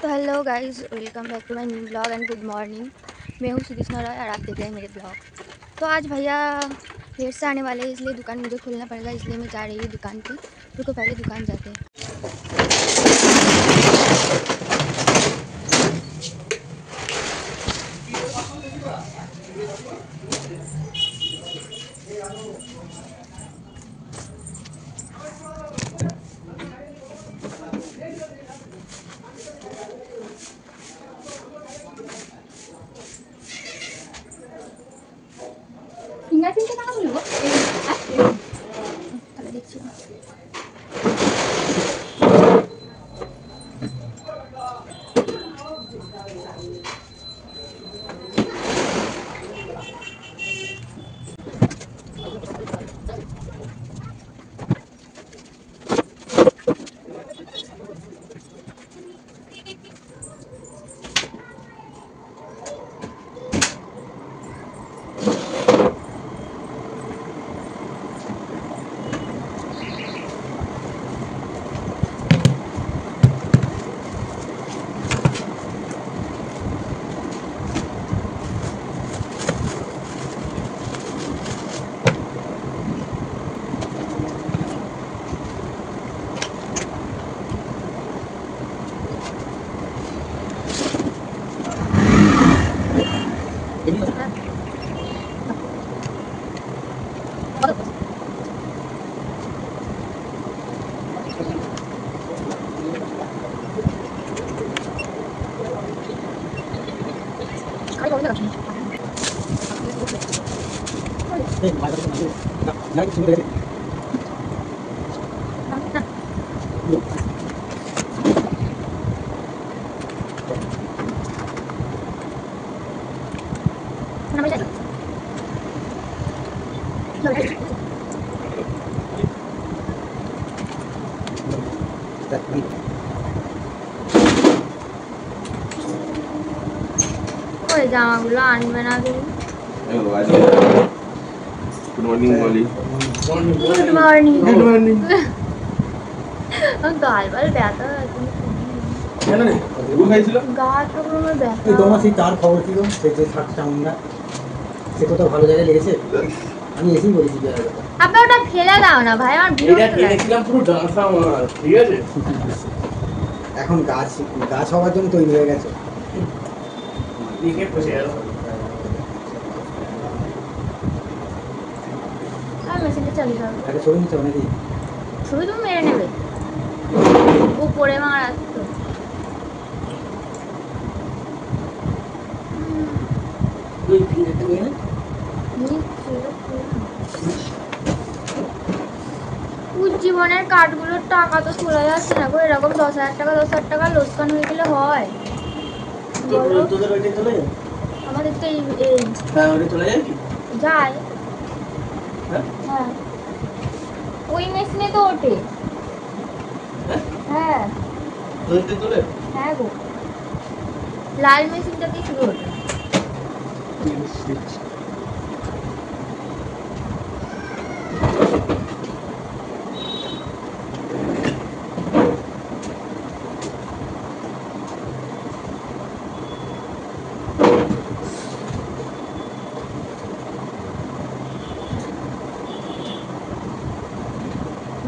तो hello guys, welcome back to my new blog and good morning. मैं हूँ सुदेशना रॉय और आप देख रहे हैं मेरे ब्लॉग। तो आज भैया लेट से आने वाले हैं, इसलिए दुकान मुझे खोलना पड़ेगा, इसलिए मैं जा रही हूँ दुकान पे। रुको पहले दुकान जाते हैं। ফিঙ্গারপ্রিন্টে টাকা বলবো তাহলে দেখছি। ওই জামাগুলো আনবে না তুমি? गुड मॉर्निंग बॉली। Good morning. Good morning. গাল বাল ব্যথা তুমি কেন রে ভুল খাইছিল? গাল তো পুরো ব্যথা। এই তোমার সেই তার খবর ছিল সেই যে শার্টটা আমরা সে কোথাও ভালো জায়গায় লেগেছে আমি এসেই বলেছি যে আপনি ওটা ফেলে দাও না ভাই, আমার এটা বিরক্ত লাগে। কিনেছিলাম পুরো ডাঁসা মাছ, ঠিক আছে? এখন গাছ গাছ হওয়ার জন্য তৈরি হয়ে গেছে লিখে বসে গেল। আর মেশিনটা চালিয়ে দাও। তাকে ছবি নিতে হবে নাকি ছবি তুমি মেরে নেবে, ও পড়ে মার আসতো। তুই ফিরে নিয়ে নে জীবনের কার্ডগুলোর টাকা তো চলে যাচ্ছে না গো। এরকম 10,000 টাকা 10,000 টাকা লোকসান হয়ে গেলে হয় বলো? তোদের ওইটাই চলে যায় আমাদের তো এই হ্যাঁ ওইটা চলে যায় কি যায়। হ্যাঁ হ্যাঁ ওই মেশিনে তো ওঠে। হ্যাঁ ওইটা চলে হ্যাঁ গো, লাল মেশিনটাতেই শুরু ওঠে।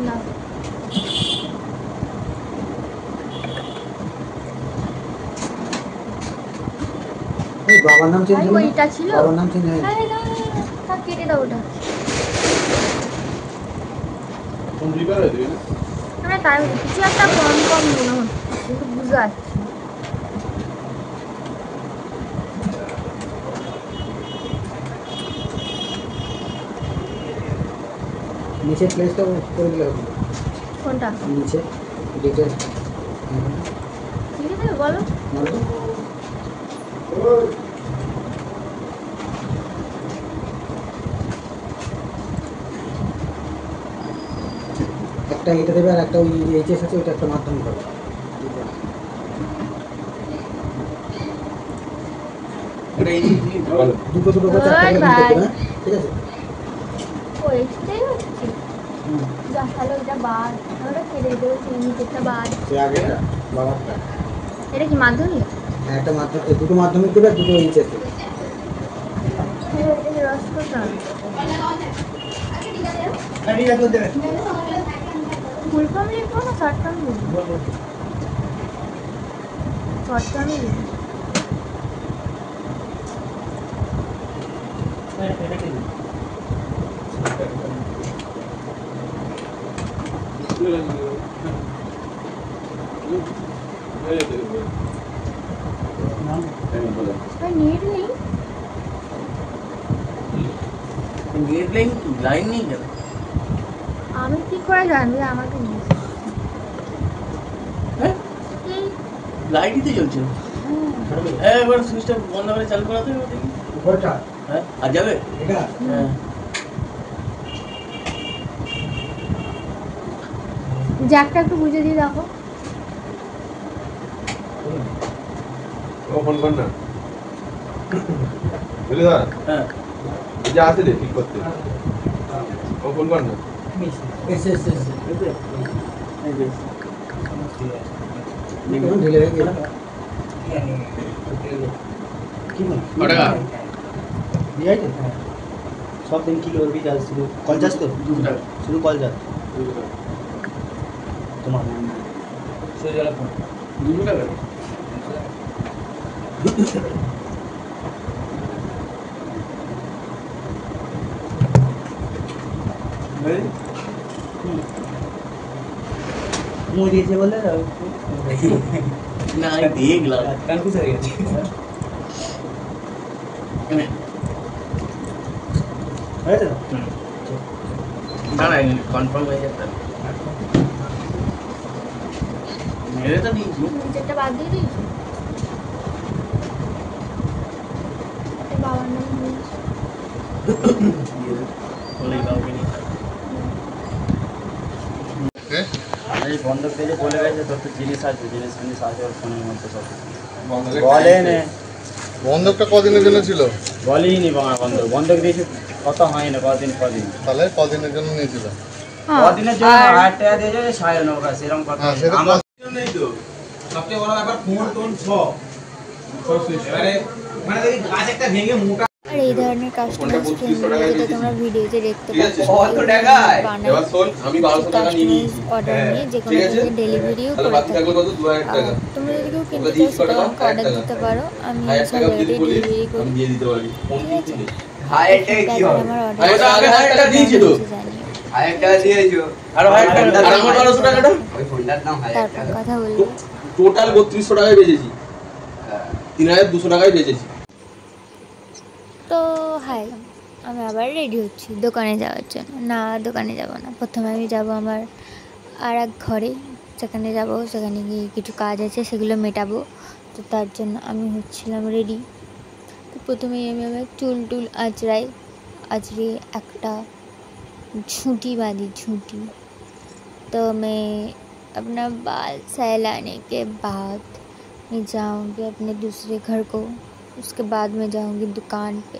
না এই বাবার নাম চেঞ্জ ভাই হলো না? ওইটা ছিল। বাবার নাম চেঞ্জ হয়নি আরে না থাক, কেটে দাও ওটা। ফোন রিপেয়ার হয়ে যাবে না? মানে তাই কিছু একটা কম কম মনে হচ্ছে, কিন্তু বুঝতে পারছি না। নিচে প্লেসটা করে দিলে হবে কোনটা নিচে ডিটেল ঠিক আছে বলো? একটা এটা দেবে আর একটা ওই এইচএস আছে ওইটা একটা মাধ্যমিক হবে দুটো দুটো করে চারটা করে ভাই। দিতে হবে, ঠিক আছে ওইটাই হচ্ছে যা, তাহলে ওইটা বাদ, ওটা কেটে দেবো, নিচেরটা বাদ। সে আগেটা বাবারটা এটা কি মাধ্যমিক? হ্যাঁ, একটা মাধ্যমিক, দুটো মাধ্যমিক দেবে আর দুটো এইচএস দেবে। ফুল ফর্ম লিখবো না শর্ট ফর্ম লিখবো? শর্ট ফর্মই লিখবো। नेट नहीं নেট লাইন লাইন নেই কেন? আমি কি করে জানবি আমাকে নিয়ে? হ্যাঁ লাইটই তো জ্বলছে। একবার সুইচটা বন্ধ করে চালু করাতে হবে দেখি। উপরটা হ্যাঁ আর যাবে? এটা হ্যাঁ জ্যাকটা একটু বুঝে দিয়ে দেখো। ও ফোন কর না বুঝলি দা হ্যাঁ এই যে আছে রে ঠিক করতে ও ফোন কর না এস এস এস এই যে কেমন ঢিলে হয়ে গেল কি বল টাকা দিয়াই তো সব দিন কি করবি যা শুধু কল যাস তো 200 টাকা শুধু কল যা তোমার সোজা ফোন 200 টাকা মুই দিয়েছে বলে না আমি দেখলাম কনফিউজ হয়ে গেছে হয়েছে না দাঁড়া কনফার্ম হয়ে যাবে মেরে তো দিয়েছি যেটা বাদ দিয়ে দিয়েছি বাবার নাম বলেই কাউকে নেই এই বন্ধক থেকে বলে গেছে তোর তো জিনিস আছে জিনিস আছে ওর ফোনের মধ্যে সব বন্ধ বলেন বন্ধকটা কদিনের জন্য ছিল বলেইনি বাংলা বন্ধক দিয়েছে কত হয় না কদিন তাহলে কদিনের জন্য নিয়েছিল কদিনের জন্য 8 টাকা দিয়ে যাবে 9.5 টাকা সেরকম কথা হ্যাঁ সেটা আমার নেই তো সবচেয়ে বড় ব্যাপার ফোন টোন সব এবারে মানে দেখি গাছ একটা ভেঙে মোটা আর এই ধরনের কাস্টমার যেটা তোমরা ভিডিওতে দেখতে পাচ্ছ কত টাকায়? এবার শোন আমি 1200 টাকা নিয়ে নিয়েছি অর্ডার নিয়ে যে কোনো ঠিক আছে? জায়গায় ডেলিভারিও তাহলে করে বাকি থাকি থাকলো কত 2000 টাকা তোমরা যদি কেউ কিনতে ওকে চাও দিয়েছি কত সেটা টাকা? আমাকে 1000 অর্ডার টাকা। দিতে পারো আমি 1000 সব টাকা জায়গায় যদি বলি ডেলিভারি করি আমি দিয়ে দিতে পারি ফোন ঠিক আছে? দিতে হাজার টাকা কি হবে আমার আরে অর্ডার আগে 1000 টাকা দিয়েছি তো জানিও হাজার টাকা দিয়েছো আর 1000 টাকা আর আমার 1200 টাকাটা ওই ফোনটার দাম হাজার তারপর টাকা কথা বলবো টোটাল 3200 টাকায় বেচেছি 3200 টাকায় বেচেছি তো হাই আমি আবার রেডি হচ্ছি দোকানে যাওয়ার জন্য না দোকানে যাব না প্রথমে আমি যাব আমার আর এক ঘরে সেখানে যাব সেখানে গিয়ে কিছু কাজ আছে সেগুলো মেটাবো তো তার জন্য আমি হচ্ছিলাম রেডি তো প্রথমেই আমি আমার চুল টুল আঁচড়িয়ে একটা झूठी बांधी झूठी तो मैं अपना बाल सहलाने के बाद मैं जाऊंगी अपने दूसरे घर को उसके बाद मैं जाऊंगी दुकान पे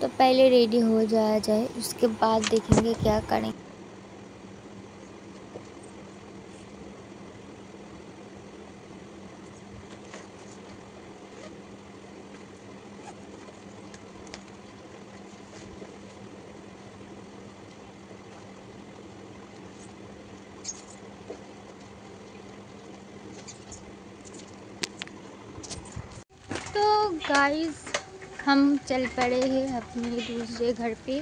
तो पहले रेडी हो जाया जाए उसके बाद देखेंगे क्या करें तो गाइस हम चल पड़े हैं अपने दूसरे घर पे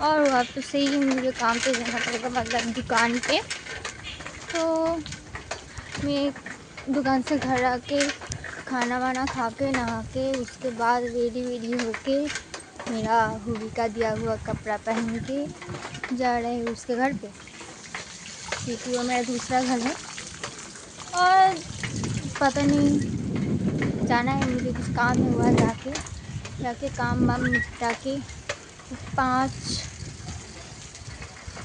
और वापस से ही मुझे काम पे जाना पड़ेगा मतलब दुकान पे तो मैं दुकान से घर आके खाना वाना खा के नहा के उसके बाद रेडी वेडी होके मेरा हुबी का दिया हुआ कपड़ा पहन के जा रहे हैं उसके घर पे क्योंकि वो मेरा दूसरा घर है और पता नहीं जाना है मुझे कुछ काम है हुआ जाके काम वाम निपटा के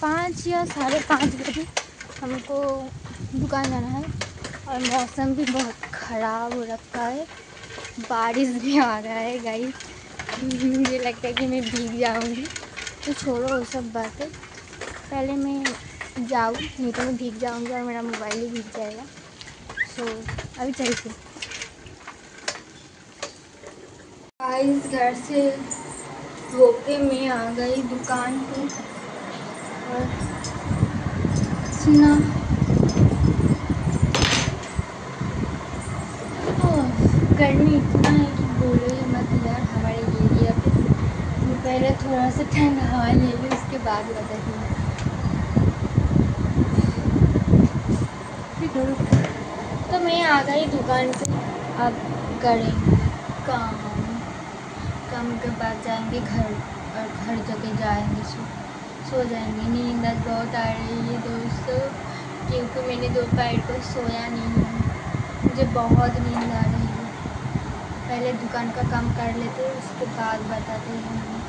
5 या 5:30 बजे हमको दुकान जाना है और मौसम भी बहुत ख़राब हो रखा है बारिश भी आ रहा है गाइस मुझे लगता है कि मैं भीग जाऊंगी तो छोड़ो वो सब बातें पहले मैं जाऊँ नहीं तो मैं भीग जाऊंगी और मेरा मोबाइल ही भीग जाएगा सो अभी चलते। गाइस घर से होके मैं आ गई दुकान पे और सुना गर्मी इतना है कि बोलो ही मत यार। हमारे एरिया पे पहले थोड़ा सा ठंडा हवा ले ली, उसके बाद बताइए। तो मैं आ गई दुकान से, अब करेंगे काम के बाद जाएंगे घर और घर जगह जाएंगे सो जाएंगे। नींद आज बहुत आ रही है दोस्तों, क्योंकि मैंने दोपहर को सोया नहीं है, मुझे बहुत नींद आ रही है। पहले दुकान का काम कर लेते हैं, उसके बाद बताते हैं।